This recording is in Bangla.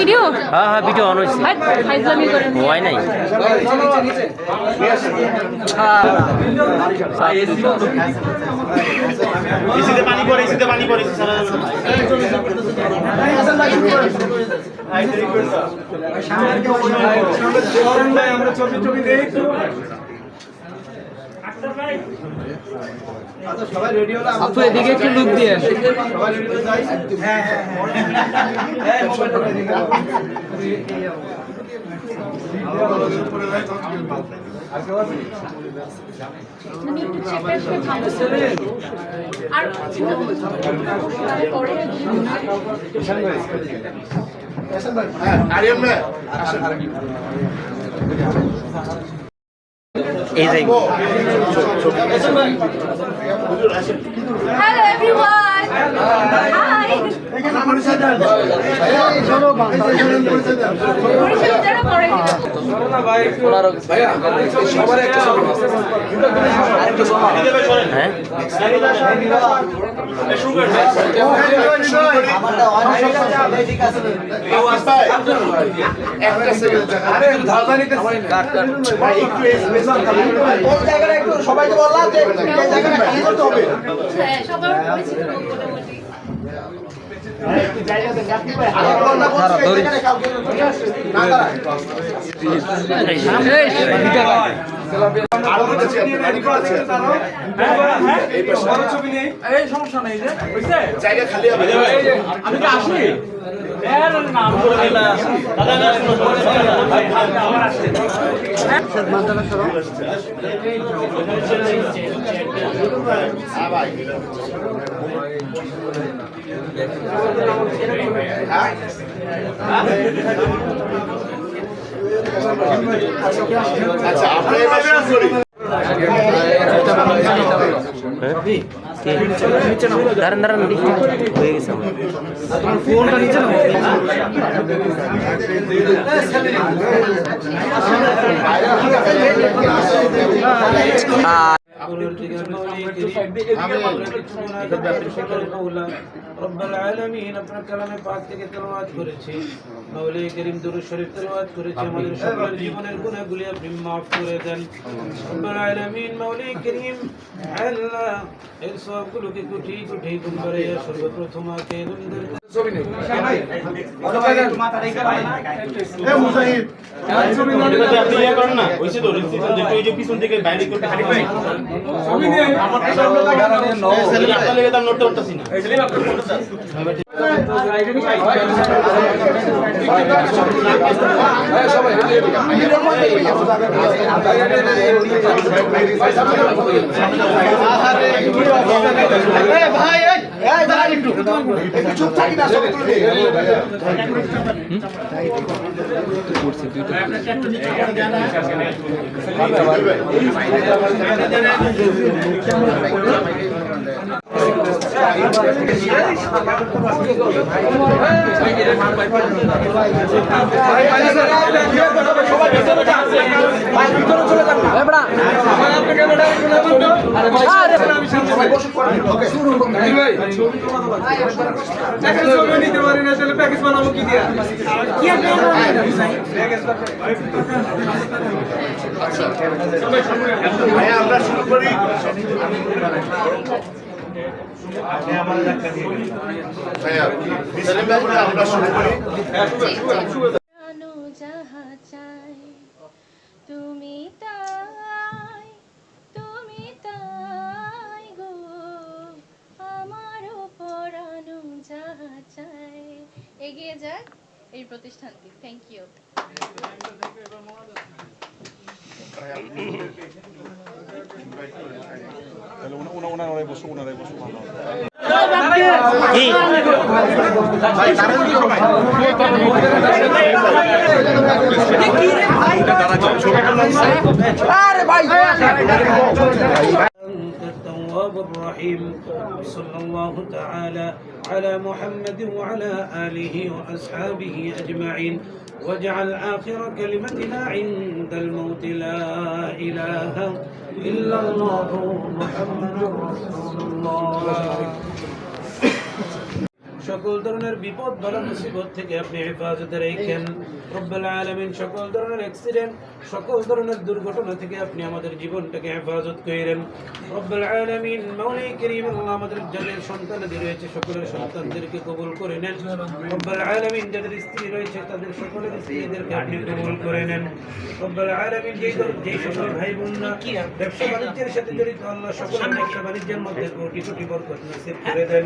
ভিডিও? হ্যাঁ হ্যাঁ ভিডিও অন হয়েছে। ফাইজলামি করেন হয় নাই। এসিতে পানি পড়ে, এসিতে পানি পড়ে। আমরা ছবি ছবি দেই। সবাই রেডি হলো। আপু এদিকে একটু লুক দিয়ে। সবাই রেডি হয়ে যাই। হ্যাঁ হ্যাঁ হ্যাঁ। আর কেউ আছে? মানে একটু চেপে চেপে ভালো আর পরে আরিয়ান ভাই এই যে হ্যালো এভরিওয়ান হাই এখানে পরিচয় দেন। এই চলো পরিচয় যারা পরে চলো না ভাই ভাইয়া সবার একটা সবার আরেকটু সময় হ্যাঁ শুরু করবে আমারটা অনেক সমস্যা ঠিক আছে কেউ আসবে একটা সেকেন্ড আরে ধারদানিতে কাট ভাই একটু স্পেশাল কোন জায়গাটা একটু সবাইকে বললাম যে এই জায়গাটা খালি করতে হবে হ্যাঁ সবার পরিচিত মোটামুটি জায়গা খালি হবে আমি তো আসি আচ্ছা আমরা এবার শুরু করি দাঁড়ান দাঁড়ান হয়ে গেছে তোমার ফোনটা নিচে নাও। رب العالمين আপনার কালামে পাক থেকে তেলাওয়াত করেছি মাওলা করিম দুরূদ শরীফ তেলাওয়াত করেছি আমাদের সকলের জীবনের গুনাহগুলি আপনি maaf করে দেন রব العالمين মাওলা করিম আল্লাহ এই সবগুলোকে কুটি কুটি করে সর্বপ্রথম আকে রুমদের ছবি নেই ভাই মাথা রেখে ভাই এ মুজাহিদ ছবি না আপনি ইয়া করেন না ওইসে তো রিসিপশন দেখো এই যে পিছন থেকে বাইরে করতে হারি ভাই ছবি নেই আমার তো সামনে লাগা নো সেলিম আপনার লেগে তো নড়তে পারতাছি না সেলিম আপনি ভাই এই দাঁড়ান একটু চুপ থাকি না সব তুলে নিতে পারি না তাহলে প্যাকেজ বানাবো কি দিয়া আমরা শুরু করি আমরা শুরু করি যাহা চাই তুমি তাই গো আমারও পরানো যাহা চাই এগিয়ে যাক এই প্রতিষ্ঠানটি থ্যাংক ইউ ওনারাই বসো ভালো التواب الرحيم صلى الله تعالى على محمد وعلى آله وأصحابه أجمعين واجعل آخر كلمتنا عند الموت لا إله إلا الله محمد رسول الله সকল ধরনের বিপদ বালা মুসিবত থেকে আপনি হেফাজতে রাখেন রব্বুল আলামিন। সকল ধরনের অ্যাক্সিডেন্ট, সকল ধরনের দুর্ঘটনা থেকে আপনি আমাদের জীবনটাকে হেফাজত করেন রব্বুল আলামিন। মাওলাই কারীম আল্লাহ, আমাদের যাদের সন্তানাদি রয়েছে সকলের সন্তানদেরকে কবুল করে নেন রব্বুল আলামিন। যাদের স্ত্রী রয়েছে তাদের সকলের স্ত্রীদেরকে আপনি কবুল করে নেন রব্বুল আলামিন। যেই সকল ভাই বোনরা ব্যবসা বাণিজ্যের সাথে জড়িত, আল্লাহ সকলের ব্যবসা বাণিজ্যের মধ্যে কোটি কোটি বরকত নসিব করে দেন।